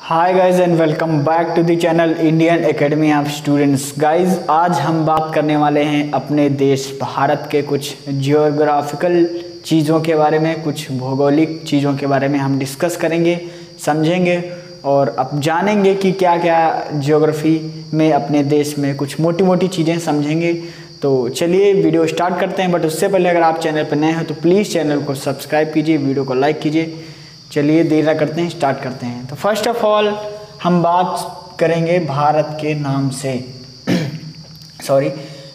Hi guys and welcome back to the channel Indian academy of students. Guys आज हम बात करने वाले हैं अपने देश भारत के कुछ जियोग्राफिकल चीज़ों के बारे में, कुछ भौगोलिक चीज़ों के बारे में हम डिस्कस करेंगे, समझेंगे और अब जानेंगे कि क्या क्या जियोग्राफी में अपने देश में कुछ मोटी मोटी चीज़ें समझेंगे। तो चलिए वीडियो स्टार्ट करते हैं, बट उससे पहले अगर आप चैनल पर नए हो तो प्लीज़ चैनल को सब्सक्राइब कीजिए, वीडियो को लाइक कीजिए। चलिए देर ना करते हैं, स्टार्ट करते हैं। तो फर्स्ट ऑफ ऑल हम बात करेंगे भारत के नाम से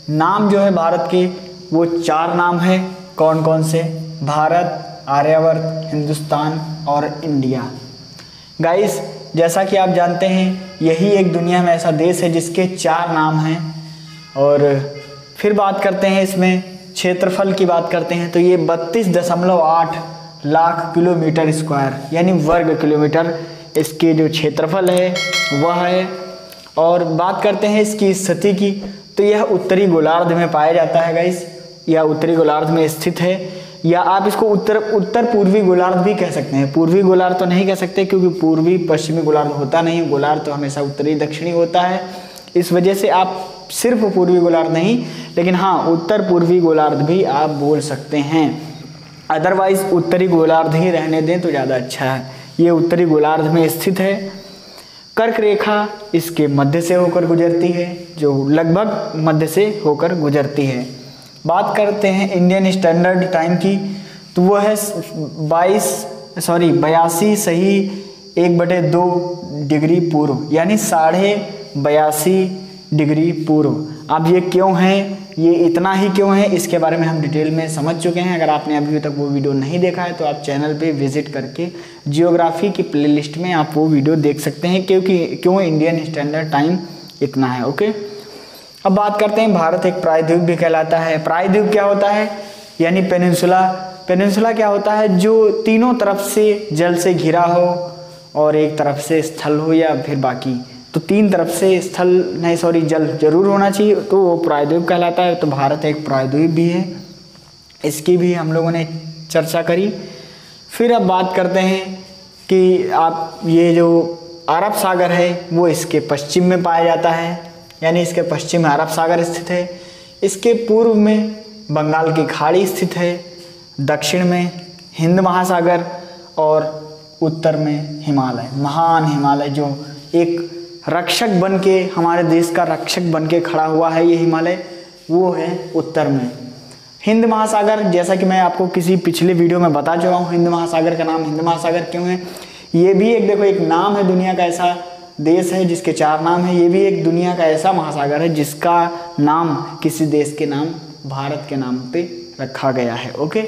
नाम जो है भारत के वो 4 नाम है। कौन कौन से? भारत, आर्यवर्त, हिंदुस्तान और इंडिया। गाइस जैसा कि आप जानते हैं यही एक दुनिया में ऐसा देश है जिसके 4 नाम हैं। और फिर बात करते हैं इसमें क्षेत्रफल की बात करते हैं तो ये 32.8 लाख किलोमीटर स्क्वायर यानी वर्ग किलोमीटर इसके जो क्षेत्रफल है वह है। और बात करते हैं इसकी स्थिति की तो यह उत्तरी गोलार्ध में पाया जाता है। गाइस यह उत्तरी गोलार्ध में स्थित है, या आप इसको उत्तर पूर्वी गोलार्ध भी कह सकते हैं। पूर्वी गोलार्ध तो नहीं कह सकते क्योंकि पूर्वी पश्चिमी गोलार्ध होता नहीं, गोलार्ध तो हमेशा उत्तरी दक्षिणी होता है। इस वजह से आप सिर्फ पूर्वी गोलार्ध नहीं, लेकिन हाँ उत्तर पूर्वी गोलार्ध भी आप बोल सकते हैं। अदरवाइज उत्तरी गोलार्ध ही रहने दें तो ज़्यादा अच्छा है। ये उत्तरी गोलार्ध में स्थित है। कर्क रेखा इसके मध्य से होकर गुजरती है, जो लगभग मध्य से होकर गुजरती है। बात करते हैं इंडियन स्टैंडर्ड टाइम की तो वो है 82 सही 1/2 डिग्री पूर्व यानी 82.5 डिग्री पूर्व। अब ये क्यों है, ये इतना ही क्यों है, इसके बारे में हम डिटेल में समझ चुके हैं। अगर आपने अभी तक वो वीडियो नहीं देखा है तो आप चैनल पे विजिट करके जियोग्राफी की प्लेलिस्ट में आप वो वीडियो देख सकते हैं क्यों इंडियन स्टैंडर्ड टाइम इतना है। ओके, अब बात करते हैं भारत एक प्रायद्वीप भी कहलाता है। प्रायद्वीप क्या होता है यानी पेनिनसुला। पेनिनसुला क्या होता है? जो तीनों तरफ से जल से घिरा हो और एक तरफ से स्थल हो या फिर बाकी, तो 3 तरफ से जल जरूर होना चाहिए, तो वो प्रायद्वीप कहलाता है। तो भारत एक प्रायद्वीप भी है, इसकी भी हम लोगों ने चर्चा करी। फिर अब बात करते हैं कि आप ये जो अरब सागर है वो इसके पश्चिम में पाया जाता है, यानी इसके पश्चिम में अरब सागर स्थित है। इसके पूर्व में बंगाल की खाड़ी स्थित है, दक्षिण में हिंद महासागर और उत्तर में हिमालय, महान हिमालय जो एक रक्षक बन के हमारे देश का रक्षक बन के खड़ा हुआ है। ये हिमालय वो है उत्तर में। हिंद महासागर, जैसा कि मैं आपको किसी पिछले वीडियो में बता चुका हूँ, हिंद महासागर का नाम हिंद महासागर क्यों है। ये भी एक नाम है, दुनिया का ऐसा देश है जिसके 4 नाम है। ये भी एक दुनिया का ऐसा महासागर है जिसका नाम किसी देश के नाम भारत के नाम पे रखा गया है। ओके,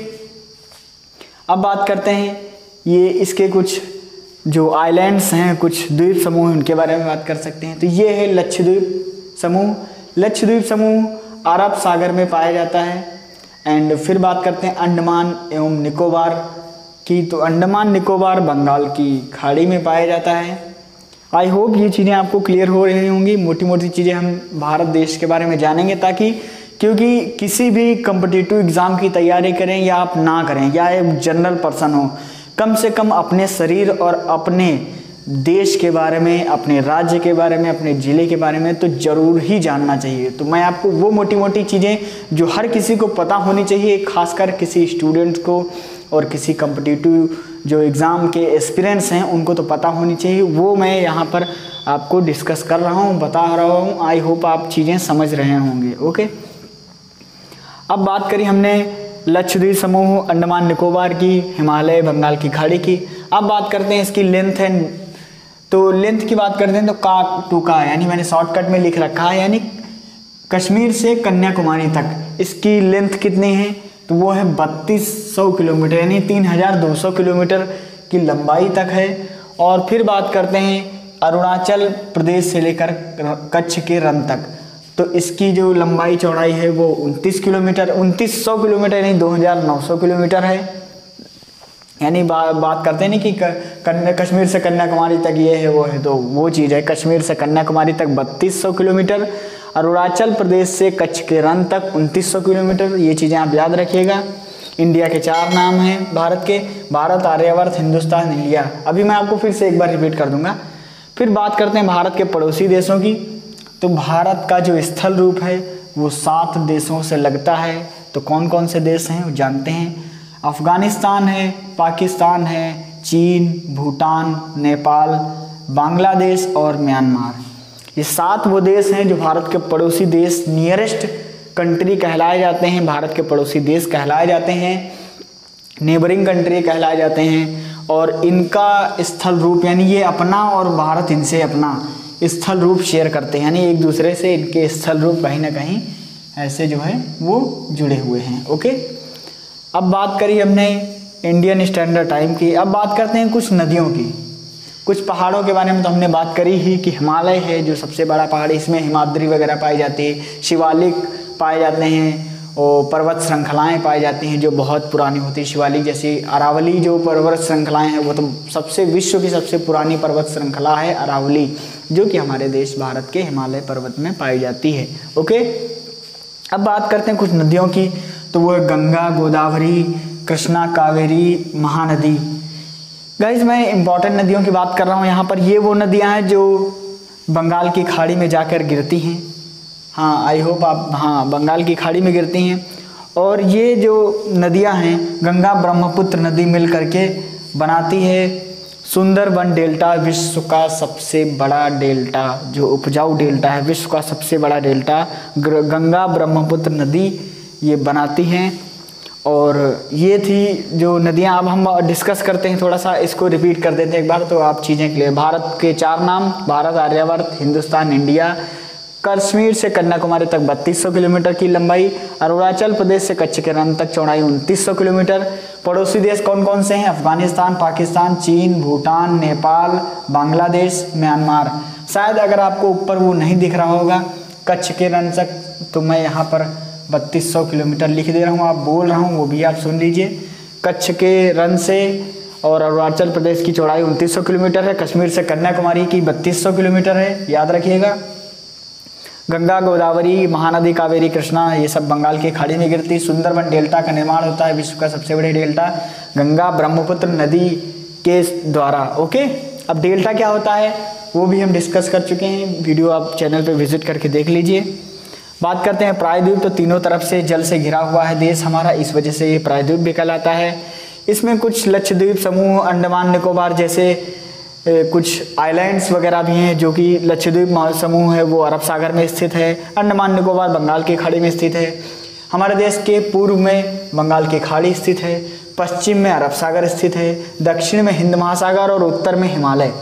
अब बात करते हैं ये इसके कुछ जो आइलैंड्स हैं, कुछ द्वीप समूह, उनके बारे में बात कर सकते हैं। तो ये है लक्षद्वीप समूह। लक्षद्वीप समूह अरब सागर में पाया जाता है। एंड फिर बात करते हैं अंडमान एवं निकोबार की, तो अंडमान निकोबार बंगाल की खाड़ी में पाया जाता है। आई होप ये चीज़ें आपको क्लियर हो रही होंगी। मोटी मोटी चीज़ें हम भारत देश के बारे में जानेंगे, ताकि क्योंकि किसी भी कम्पिटिटिव एग्ज़ाम की तैयारी करें या आप ना करें, या एक जनरल पर्सन हो, कम से कम अपने शरीर और अपने देश के बारे में, अपने राज्य के बारे में, अपने ज़िले के बारे में तो ज़रूर ही जानना चाहिए। तो मैं आपको वो मोटी मोटी चीज़ें जो हर किसी को पता होनी चाहिए, खासकर किसी स्टूडेंट को और किसी कम्पिटिटिव जो एग्ज़ाम के एस्पिरेंट्स हैं उनको तो पता होनी चाहिए, वो मैं यहाँ पर आपको डिस्कस कर रहा हूँ, बता रहा हूँ। आई होप आप चीज़ें समझ रहे होंगे। ओके, अब बात करी हमने लक्षद्वीप समूह, अंडमान निकोबार की, हिमालय, बंगाल की खाड़ी की। अब बात करते हैं इसकी लेंथ है। तो लेंथ की बात करते हैं तो का टू का, यानी मैंने शॉर्टकट में लिख रखा है, यानी कश्मीर से कन्याकुमारी तक इसकी लेंथ कितनी है तो वो है 3200 किलोमीटर, यानी 3200 किलोमीटर की लंबाई तक है। और फिर बात करते हैं अरुणाचल प्रदेश से लेकर कच्छ के रण तक, तो इसकी जो लंबाई चौड़ाई है वो 2900 किलोमीटर यानी 2900 किलोमीटर है। यानी बात करते हैं नहीं कि कश्मीर से कन्याकुमारी तक ये है वो है, तो वो चीज़ है। कश्मीर से कन्याकुमारी तक 3200 किलोमीटर, अरुणाचल प्रदेश से कच्छ के रण तक 2900 किलोमीटर। ये चीज़ें आप याद रखिएगा। इंडिया के 4 नाम हैं भारत के: भारत, आर्यवर्त, हिंदुस्तान, इंडिया। अभी मैं आपको फिर से एक बार रिपीट कर दूंगा। फिर बात करते हैं भारत के पड़ोसी देशों की। तो भारत का जो स्थल रूप है वो 7 देशों से लगता है। तो कौन कौन से देश हैं वो जानते हैं। अफगानिस्तान है, पाकिस्तान है, चीन, भूटान, नेपाल, बांग्लादेश और म्यांमार। ये 7 वो देश हैं जो भारत के पड़ोसी देश, नियरेस्ट कंट्री कहलाए जाते हैं। भारत के पड़ोसी देश कहलाए जाते हैं, नेबरिंग कंट्री कहलाए जाते हैं। और इनका स्थल रूप यानी ये अपना और भारत इनसे अपना स्थल रूप शेयर करते हैं, यानी एक दूसरे से इनके स्थल रूप कहीं ना कहीं ऐसे जो है वो जुड़े हुए हैं। ओके, अब बात करी हमने इंडियन स्टैंडर्ड टाइम की। अब बात करते हैं कुछ नदियों की, कुछ पहाड़ों के बारे में। तो हमने बात करी ही कि हिमालय है जो सबसे बड़ा पहाड़, इसमें हिमाद्री वगैरह पाई जाती है, शिवालिक पाए जाते हैं और पर्वत श्रृंखलाएं पाई जाती हैं जो बहुत पुरानी होती है। शिवालिक जैसी अरावली जो पर्वत श्रृंखलाएं हैं वो तो विश्व की सबसे पुरानी पर्वत श्रृंखला है अरावली, जो कि हमारे देश भारत के हिमालय पर्वत में पाई जाती है। ओके, अब बात करते हैं कुछ नदियों की। तो वो गंगा, गोदावरी, कृष्णा, कावेरी, महानदी। गाइस मैं इंपॉर्टेंट नदियों की बात कर रहा हूँ यहाँ पर। ये वो नदियाँ हैं जो बंगाल की खाड़ी में जाकर गिरती हैं। हाँ, आई होप आप, हाँ, बंगाल की खाड़ी में गिरती हैं। और ये जो नदियाँ हैं, गंगा ब्रह्मपुत्र नदी मिल करके बनाती है सुंदरबन डेल्टा, विश्व का सबसे बड़ा डेल्टा, जो उपजाऊ डेल्टा है, विश्व का सबसे बड़ा डेल्टा गंगा ब्रह्मपुत्र नदी ये बनाती हैं। और ये थी जो नदियाँ। अब हम डिस्कस करते हैं, थोड़ा सा इसको रिपीट कर देते हैं एक बार तो आप चीज़ें क्लियर। भारत के 4 नाम, भारत, आर्यावर्त, हिंदुस्तान, इंडिया। कश्मीर से कन्याकुमारी तक 3200 किलोमीटर की लंबाई। अरुणाचल प्रदेश से कच्छ के रण तक चौड़ाई 2900 किलोमीटर। पड़ोसी देश कौन कौन से हैं? अफगानिस्तान, पाकिस्तान, चीन, भूटान, नेपाल, बांग्लादेश, म्यांमार। शायद अगर आपको ऊपर वो नहीं दिख रहा होगा कच्छ के रण तक, तो मैं यहाँ पर 3200 किलोमीटर लिख दे रहा हूँ, आप बोल रहा हूँ वो भी आप सुन लीजिए। कच्छ के रण से और अरुणाचल प्रदेश की चौड़ाई 2900 किलोमीटर है। कश्मीर से कन्याकुमारी की 3200 किलोमीटर है, याद रखिएगा। गंगा, गोदावरी, महानदी, कावेरी, कृष्णा ये सब बंगाल की खाड़ी में गिरती। सुंदरबन डेल्टा का निर्माण होता है, विश्व का सबसे बड़े डेल्टा गंगा ब्रह्मपुत्र नदी के द्वारा। ओके, अब डेल्टा क्या होता है वो भी हम डिस्कस कर चुके हैं, वीडियो आप चैनल पे विजिट करके देख लीजिए। बात करते हैं प्रायद्वीप। तो तीनों तरफ से जल से घिरा हुआ है देश हमारा, इस वजह से ये प्रायद्वीप भी कहलाता है। इसमें कुछ लक्षद्वीप समूह, अंडमान निकोबार जैसे कुछ आइलैंड्स वगैरह भी हैं, जो कि लक्षद्वीप समूह है वो अरब सागर में स्थित है। अंडमान निकोबार बंगाल की खाड़ी में स्थित है। हमारे देश के पूर्व में बंगाल की खाड़ी स्थित है, पश्चिम में अरब सागर स्थित है, दक्षिण में हिंद महासागर और उत्तर में हिमालय।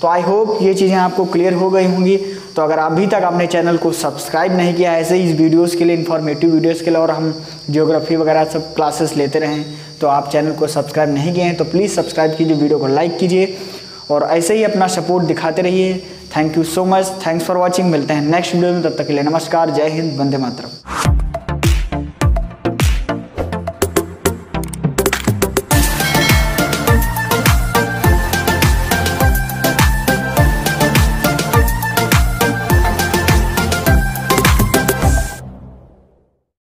तो आई होप ये चीज़ें आपको क्लियर हो गई होंगी। तो अगर अभी तक आपने चैनल को सब्सक्राइब नहीं किया ऐसे ही इस वीडियोस के लिए, इन्फॉर्मेटिव वीडियोस के लिए, और हम ज्योग्राफी वगैरह सब क्लासेस लेते रहें, तो आप चैनल को सब्सक्राइब नहीं किए हैं तो प्लीज़ सब्सक्राइब कीजिए, वीडियो को लाइक कीजिए और ऐसे ही अपना सपोर्ट दिखाते रहिए। Thank you so much, thanks for watching. मिलते हैं नेक्स्ट वीडियो में, तब तक के लिए नमस्कार, जय हिंद, वंदे मातरम।